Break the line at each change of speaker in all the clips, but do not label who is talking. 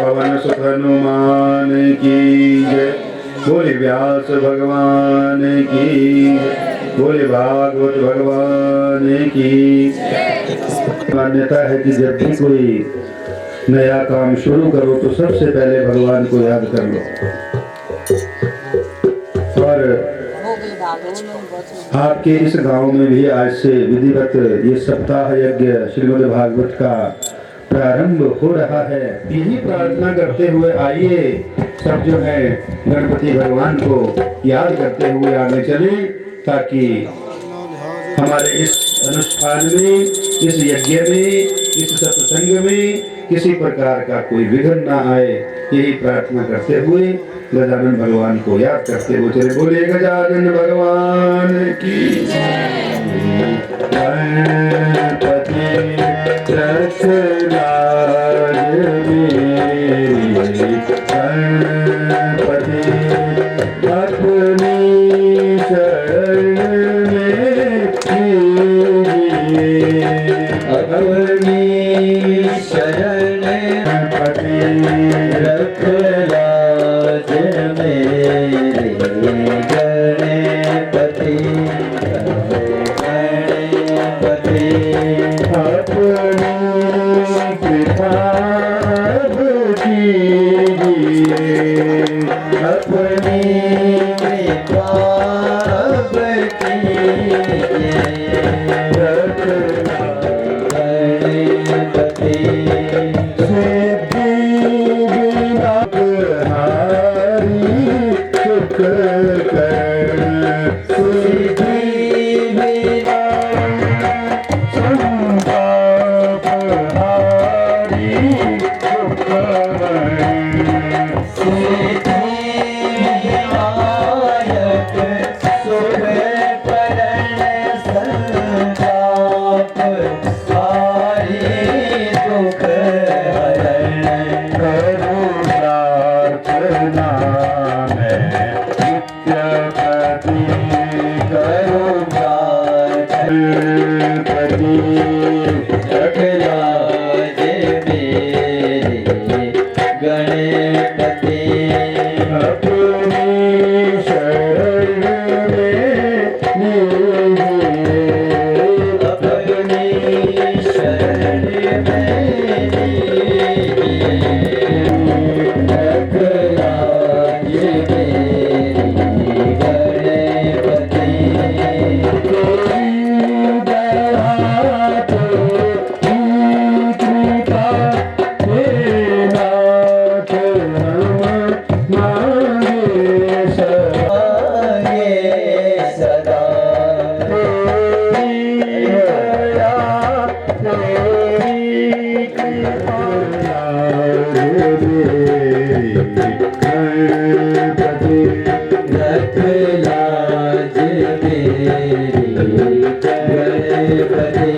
पवन सुत हनुमान की जय। बोले व्यास भगवान की, बोले भागवत भगवान की। मान्यता है कि जब भी कोई नया काम शुरू करो तो सबसे पहले भगवान को याद कर लो। और आपके इस गांव में भी आज से विधिवत ये सप्ताह यज्ञ श्रीमद् भागवत का प्रारंभ हो रहा है। यही प्रार्थना करते हुए आइए सब जो है गणपति भगवान को याद करते हुए आगे चले, ताकि हमारे इस अनुष्ठान में, इस यज्ञ में, इस सत्संग में किसी प्रकार का कोई विघ्न ना आए। यही प्रार्थना करते हुए गजानन भगवान को याद करते हुए चले। बोले गजानन भगवान की गणपति रख लाज मेरी, गणपति अपनी शरण में कीजिए, अपनी शरण गणपति रख लाज मेरी, गणपति अपनी कृपा कीजिए, अपनी कृपा कीजिए, रख गणपति सिद्धि विनायक हारी सुख कर्ण, सिद्धि विनायक संताप हारी सुख कर्ण, सिद्धि विनायक सुख कर्ण, संताप हारी दुख हरण। करो प्रार्थना मैं नित्यपति, करो प्रार्थना रख लाज मेरी, गणपति अपनी शरण में लीजिए, अपनी शरण में लीजिए, रख लाज मेरी, गणपति तेरी दया तेरी कृपा हे नाथ हम मांगे सदा, तेरी दया तेरी कृपा लाज मेरी, गणपति रख लाज मेरी, गणपति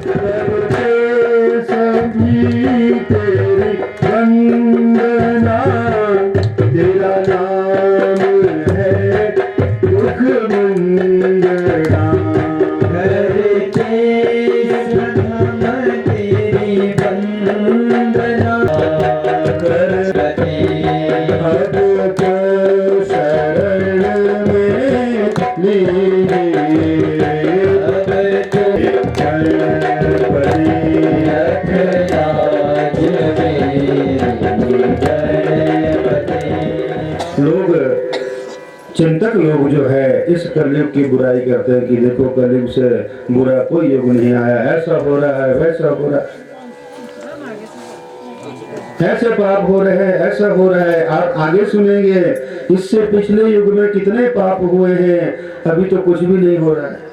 करते सभी तेरी वंदना, तेरा नाम है दुख मंगना, करते हम तेरी वंदना, करते हर शरण में लीजिए, गणपति रख लाज मेरी, गणपति। लोग चिंतक लोग जो है इस कलयुग की बुराई करते हैं कि देखो कलयुग से बुरा कोई युग नहीं आया, ऐसा हो रहा है, वैसा हो रहा है, ऐसे पाप हो रहे हैं, ऐसा हो रहा है। आप आगे सुनेंगे इससे पिछले युग में कितने पाप हुए हैं, अभी तो कुछ भी नहीं हो रहा है।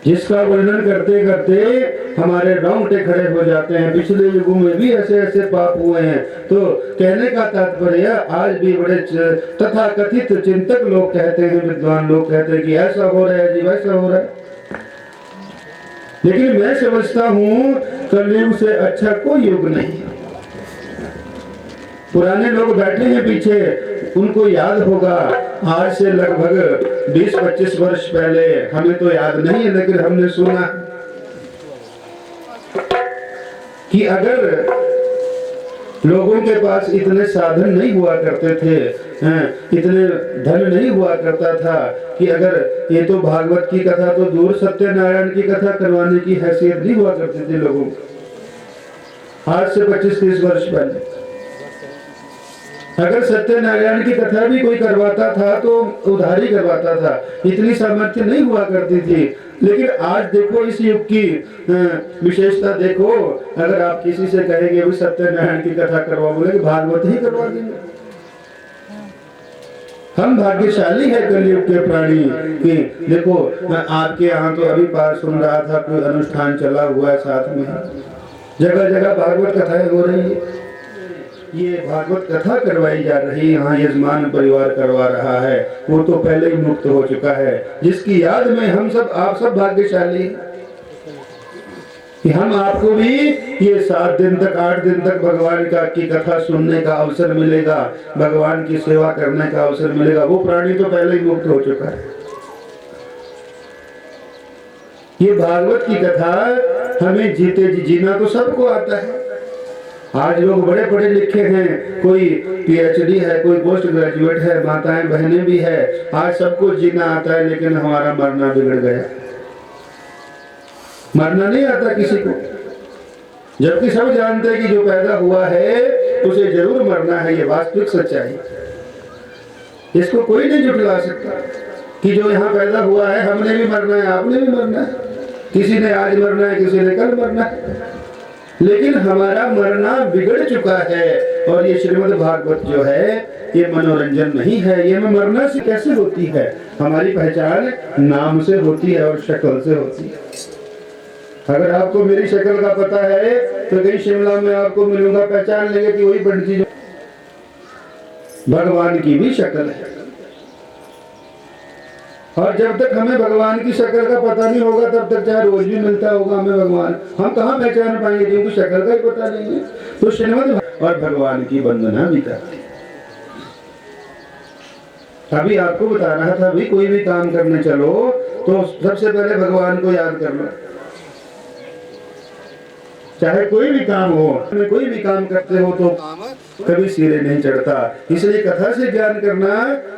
जिसका वर्णन करते करते हमारे रोंगटे खड़े हो जाते हैं। पिछले युगों में भी ऐसे ऐसे पाप हुए हैं। तो कहने का तात्पर्य आज भी बड़े तथा कथित चिंतक लोग कहते हैं, विद्वान लोग कहते हैं कि ऐसा हो रहा है जी, वैसा हो रहा है। लेकिन मैं समझता हूँ कलयुग से अच्छा कोई युग नहीं। पुराने लोग बैठे हैं पीछे, उनको याद होगा आज से लगभग 20-25 वर्ष पहले, हमें तो याद नहीं है लेकिन हमने सुना कि अगर लोगों के पास इतने साधन नहीं हुआ करते थे, इतने धन नहीं हुआ करता था कि अगर ये तो भागवत की कथा तो दूर, सत्यनारायण की कथा करवाने की हैसियत नहीं हुआ करती थी लोगों को। आज से 25-30 वर्ष पहले अगर सत्यनारायण की कथा भी कोई करवाता था तो उधारी करवाता था, इतनी सामर्थ्य नहीं हुआ करती थी। लेकिन आज देखो इस युग की विशेषता देखो, अगर आप किसी से कहेंगे वो सत्यनारायण की कथा करवा, बोलेंगे भागवत ही करवा देंगे। हम भाग्यशाली है कलयुग के प्राणी कि देखो, मैं आपके यहाँ तो अभी पास सुन रहा था, कोई अनुष्ठान चला हुआ है साथ में, जगह जगह भागवत कथाएं हो रही है। ये भागवत कथा करवाई जा रही है, यहाँ यजमान परिवार करवा रहा है, वो तो पहले ही मुक्त हो चुका है, जिसकी याद में हम सब, आप सब भाग्यशाली कि हम आपको भी ये 7 दिन तक 8 दिन तक भगवान की कथा सुनने का अवसर मिलेगा, भगवान की सेवा करने का अवसर मिलेगा। वो प्राणी तो पहले ही मुक्त हो चुका है। ये भागवत की कथा हमें जीते जी जीना तो सबको आता है। आज लोग बड़े पढ़े लिखे हैं, कोई पीएचडी है, कोई पोस्ट ग्रेजुएट है, माताएं बहनें भी है, आज सबको जीना आता है, लेकिन हमारा मरना बिगड़ गया। मरना नहीं आता किसी को, जबकि सब जानते हैं कि जो पैदा हुआ है उसे जरूर मरना है। ये वास्तविक सच्चाई, इसको कोई नहीं झुठला सकता कि जो यहाँ पैदा हुआ है हमने भी मरना है, आपने भी मरना है, किसी ने आज मरना है, किसी ने कल मरना है, लेकिन हमारा मरना बिगड़ चुका है। और ये श्रीमद् भागवत जो है ये मनोरंजन नहीं है। ये मरना से कैसे होती है? हमारी पहचान नाम से होती है और शक्ल से होती है। अगर आपको मेरी शक्ल का पता है तो कहीं शिमला में आपको मिलूंगा, पहचान लेंगे कि वही पंडित जी। भगवान की भी शक्ल है, और जब तक हमें भगवान की शक्ल का पता नहीं होगा तब तक चाहे रोज भी मिलता होगा हमें भगवान, हम कहाँ पहचान पाएंगे क्योंकि शक्ल का ही पता नहीं है। तो श्रीमद् और भगवान की वंदना भी करते। अभी आपको बता रहा था, अभी कोई भी काम करने चलो तो सबसे पहले भगवान को याद कर लो। चाहे कोई भी काम हो, कोई भी काम करते हो तो काम कभी सिरे नहीं चढ़ता। इसलिए कथा से ज्ञान करना,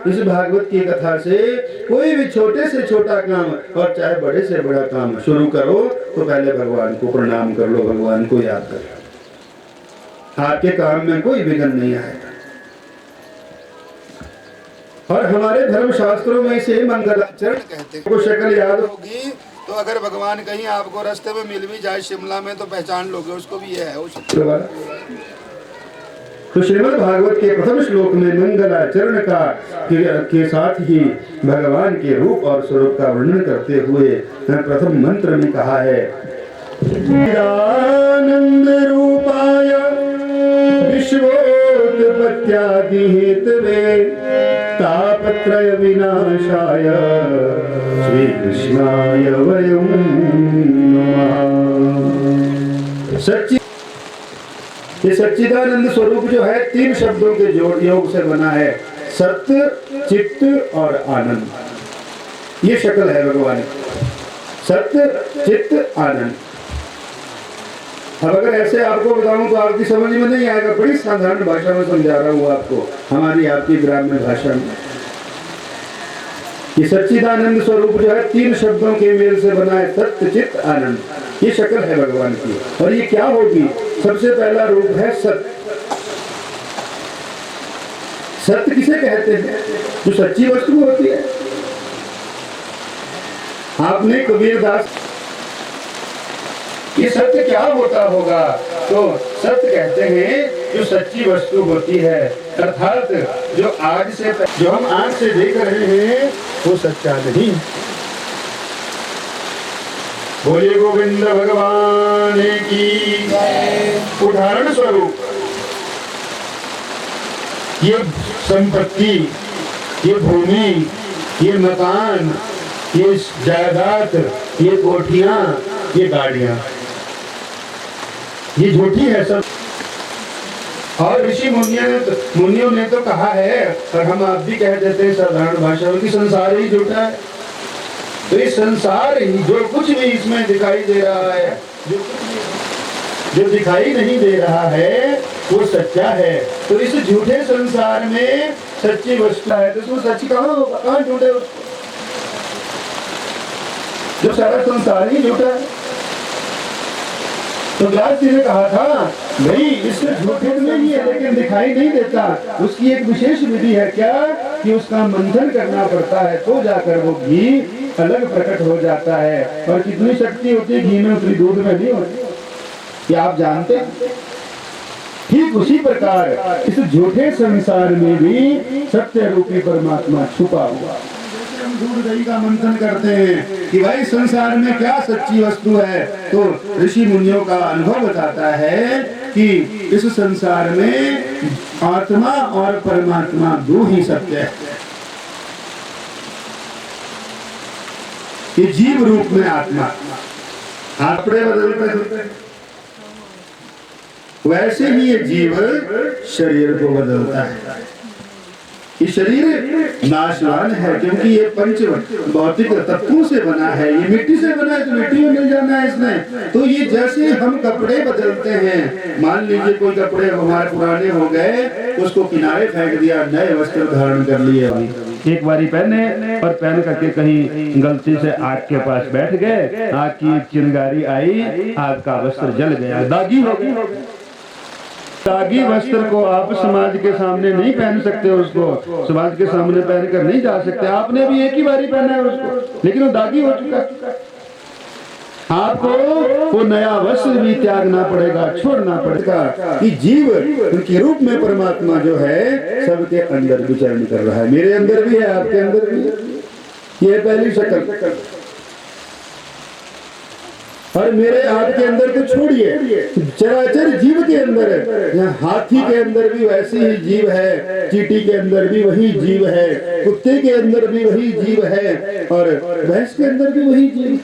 इस भागवत की कथा से कोई भी छोटे से छोटा काम और चाहे बड़े से बड़ा काम शुरू करो तो पहले भगवान को प्रणाम कर लो, भगवान को याद कर लो, आपके काम में कोई विघ्न नहीं आएगा। और हमारे धर्म शास्त्रों में इसे मंगलाचरण कहते हैं। को शक्ल याद होगी तो अगर भगवान कहीं आपको रास्ते में मिल भी जाए शिमला में तो पहचान लोगे उसको भी। ये है वो शक्ल वाला। तो श्रीमद् भागवत के प्रथम श्लोक में मंगलाचरण का के साथ ही भगवान के रूप और स्वरूप का वर्णन करते हुए प्रथम मंत्र में कहा है, आनंद रूपाय विश्वोत्पत्त्यादि हेतवे तापत्रय विनाशाय श्री कृष्णाय वयं नमः। सच्ची ये सच्चिदानंद स्वरूप जो है 3 शब्दों के जोड़ योग से बना है, सत्य, चित्त और आनंद। ये शक्ल है भगवान, सत्य, चित्त, आनंद। अब अगर ऐसे आपको बताऊं तो आपकी समझ में नहीं आएगा, बड़ी साधारण भाषा में समझा रहा हूं आपको, हमारी आपकी ग्राम्य भाषा में। ये सच्चिदानंद स्वरूप जो है 3 शब्दों के मेल से बना है, सत्य, चित्त, आनंद। ये शक्ल है भगवान की। और ये क्या होगी? सबसे पहला रूप है सत्य। सत्य किसे कहते हैं? जो सच्ची वस्तु होती है। आपने कबीरदास, ये सत्य क्या होता होगा? तो सत्य कहते हैं जो सच्ची वस्तु होती है, अर्थात जो आज से जो हम आंख से देख रहे हैं वो सच्चा नहीं। बोलिए गोविंद भगवान की। उदाहरण स्वरूप ये संपत्ति, ये भूमि, ये मकान, ये जायदाद, ये कोठियां, ये गाड़ियां, ये झूठी है सब। और ऋषि मुनियों ने तो कहा है, और हम आप भी कह देते हैं साधारण भाषा में, कि संसार ही झूठा है। तो ये संसार ही, जो कुछ भी इसमें दिखाई दे रहा है, जो कुछ भी जो दिखाई नहीं दे रहा है वो सच्चा है। तो इस झूठे संसार में सच्ची वस्तु है, तो उसमें सच कहाँ होगा, कहाँ ढूंढे उसको, जो सारा संसार ही झूठा है। तो व्यास जी ने कहा था भाई इस झूठे में ही है लेकिन दिखाई नहीं देता, उसकी एक विशेष विधि है, क्या कि उसका मंथन करना पड़ता है तो जाकर वो घी अलग प्रकट हो जाता है। और कितनी शक्ति होती है घी में, उतनी दूध में नहीं होती, क्या आप जानते हैं? ठीक उसी प्रकार इस झूठे संसार में भी सत्य रूपी परमात्मा छुपा हुआ। हम दूध दही का मंथन करते हैं कि भाई संसार में क्या सच्ची वस्तु है, तो ऋषि मुनियों का अनुभव बताता है कि इस संसार में आत्मा और परमात्मा दो ही सत्य है। ये जीव रूप में आत्मा, कपड़े बदलते हैं वैसे ही ये जीव शरीर को बदलता है। ये शरीर नाशवान है क्योंकि ये पंच भौतिक तत्वों से बना है, ये मिट्टी से बना है तो मिट्टी में मिल जाना है इसने। तो ये जैसे हम कपड़े बदलते हैं, मान लीजिए कोई कपड़े हमारे पुराने हो गए, उसको किनारे फेंक दिया, नए वस्त्र धारण कर लिए, एक बारी पहने और पहन करके कहीं गलती से आग के पास बैठ गए, आग की चिंगारी आई, आग का वस्त्र जल गया, दागी हो गई। दागी वस्त्र को आप समाज के सामने नहीं पहन सकते, उसको समाज के सामने पहनकर नहीं जा सकते। आपने भी एक ही बारी पहना है उसको, लेकिन वो दागी हो चुका है। आपको वो नया वस्त्र भी त्यागना पड़ेगा, छोड़ना पड़ेगा। कि जीव उनके रूप में परमात्मा जो है सबके अंदर विचरण कर रहा है, मेरे अंदर भी है, आपके अंदर भी है। ये पहली शक्ल। और मेरे आपके अंदर तो छोड़िए, चराचर जीव के अंदर है, यहाँ हाथी के अंदर भी वैसी ही जीव है, चींटी के अंदर भी वही जीव है, कुत्ते के अंदर भी वही जीव है, और भैंस के अंदर भी वही जीव।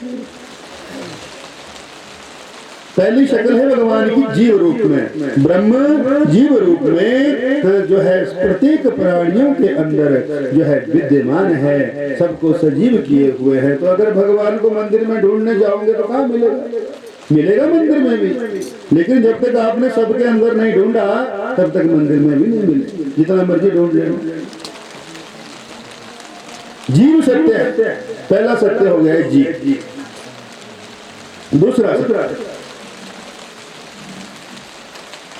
पहली शक्ल है भगवान की जीव रूप में, ब्रह्म जीव रूप में जो है प्रत्येक प्राणियों के अंदर जो है विद्यमान है, सबको सजीव किए हुए हैं। तो अगर भगवान को मंदिर में ढूंढने जाओगे तो कहाँ मिलेगा? मिलेगा मंदिर में भी, लेकिन जब तक आपने सबके अंदर नहीं ढूंढा तब तक मंदिर में भी नहीं मिले, जितना मर्जी ढूंढ ले। जीव सत्य है, पहला सत्य हो गया जीव। दूसरा सत्य,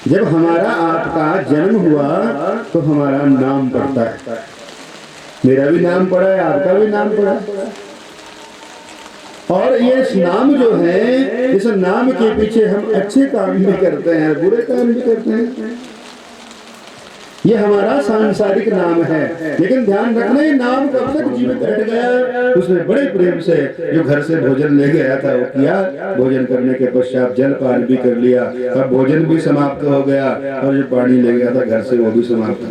जब हमारा आपका जन्म हुआ तो हमारा नाम पड़ता है, मेरा भी नाम पड़ा है, आपका भी नाम पड़ा है। और ये नाम जो है, इस नाम के पीछे हम अच्छे काम भी करते हैं, बुरे काम भी करते हैं। ये हमारा सांसारिक नाम है, लेकिन ध्यान रखना ये नाम कब तक जीवित रह गया। उसने बड़े प्रेम से जो घर से भोजन ले गया था वो किया, भोजन करने के पश्चात जलपान भी कर लिया, अब भोजन भी समाप्त हो गया, और जो पानी ले गया था घर से वो भी समाप्त हो।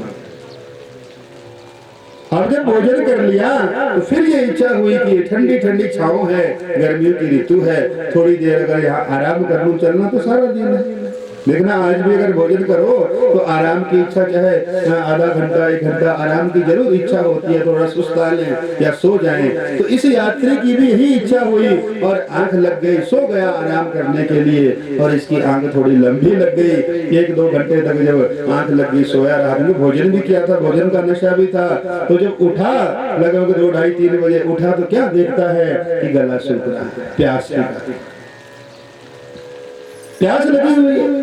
अब जब भोजन कर लिया तो फिर ये इच्छा हुई कि ठंडी ठंडी छाँव है, गर्मियों की ऋतु है, थोड़ी देर अगर यहाँ आराम कर लूं, चलना तो सारा दिन है। देखना आज भी अगर भोजन करो तो आराम की इच्छा, चाहे आधा घंटा 1 घंटा आराम की जरूर इच्छा होती है, थोड़ा सुस्ता लें या सो जाएं। तो इस यात्री की भी यही इच्छा हुई और आंख लग गई, सो गया आराम करने के लिए, और इसकी आंख थोड़ी लंबी लग गई। 1-2 घंटे तक जब आंख लग गई, सोया, रात में भोजन भी किया था, भोजन का नशा भी था। तो जब उठा लगभग 2, 2:30, 3 बजे उठा तो क्या देखता है कि गला सूख रहा है, प्यास लगी हुई है।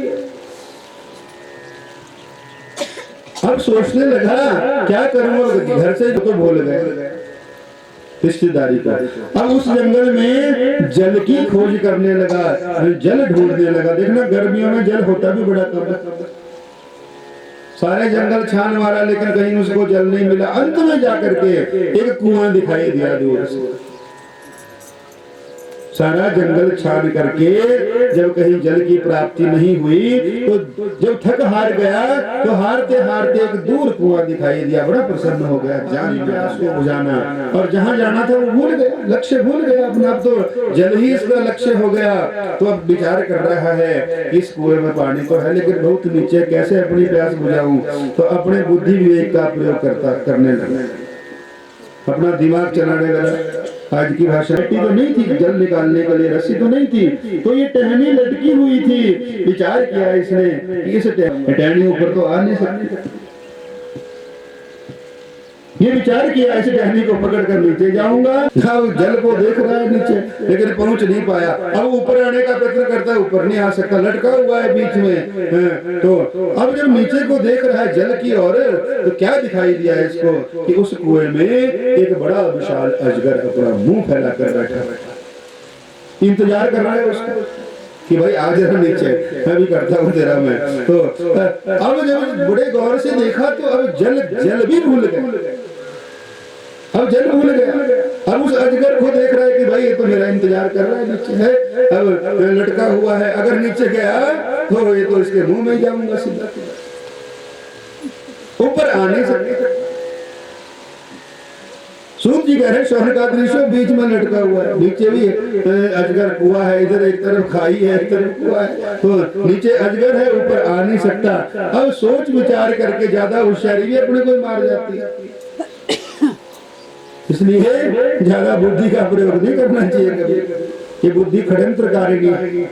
अब सोचने लगा क्या करूँ, घर से तो भूल गए रिश्तेदारी का। अब उस जंगल में जल की खोज करने लगा, जल ढूंढने लगा। देखना गर्मियों में जल होता भी बड़ा कम है, सारे जंगल छान मारा लेकिन कहीं उसको जल नहीं मिला। अंत में जाकर के एक कुआं दिखाई दिया दूर से। सारा जंगल छान करके जब कहीं जल की प्राप्ति नहीं हुई तो जब थक हार गया तो हारते हारते एक दूर कुआं दिखाई दिया, बड़ा प्रसन्न हो गया, जान गया उसको बुझाना, और जहां जाना था वो भूल गया, लक्ष्य भूल गया अपना। अब तो जल ही इसका लक्ष्य हो गया। तो अब विचार कर रहा है इस कुएं में पानी तो है लेकिन बहुत नीचे, कैसे अपनी प्यास बुझाऊं। तो अपने बुद्धि विवेक का प्रयोग करने लगा, अपना दिमाग चलाने लगा। आज की भाषा रस्सी तो नहीं थी, जल निकालने के लिए रस्सी तो नहीं थी, तो ये टहनी लटकी हुई थी। विचार किया इसने कि इस टहनी ऊपर तो आ नहीं सकती। ये विचार किया इस टहनी को पकड़ कर नीचे जाऊंगा। अब जल को देख रहा है नीचे, लेकिन पहुंच नहीं पाया। अब ऊपर आने का प्रयत्न करता है, ऊपर नहीं आ सकता, लटका हुआ है बीच में। तो अब जब नीचे को देख रहा है जल की ओर, तो क्या दिखाई दिया है इसको कि उस कुएं में एक बड़ा विशाल अजगर अपना मुंह फैला कर बैठा, इंतजार कर रहा है उसका कि भाई आ जरा नीचे, मैं भी करता हूँ तेरा मैं। तो अब जब बड़े गौर से देखा तो अब जल भी भूल गए, अब जल भूल गया। अब उस अजगर को देख रहा है कि भाई ये तो मेरा इंतजार कर रहा है, नीचे है, अब लटका हुआ है, अगर नीचे गया तो ये तो इसके मुंह में जाऊंगा सीधा, ऊपर आ नहीं सकता। सूत जी कह रहे स्वर्ण का दृश्य बीच में लटका हुआ है, नीचे भी अजगर कुआ है, इधर एक तरफ खाई है, एक तरफ कुआ है, तो नीचे अजगर है, ऊपर आ नहीं सकता। अब सोच विचार करके ज्यादा होशियारी भी अपने को मार जाती है, इसलिए ज्यादा बुद्धि का प्रयोग नहीं करना चाहिए कभी। ये बुद्धि षड्यंत्रकारिणी है।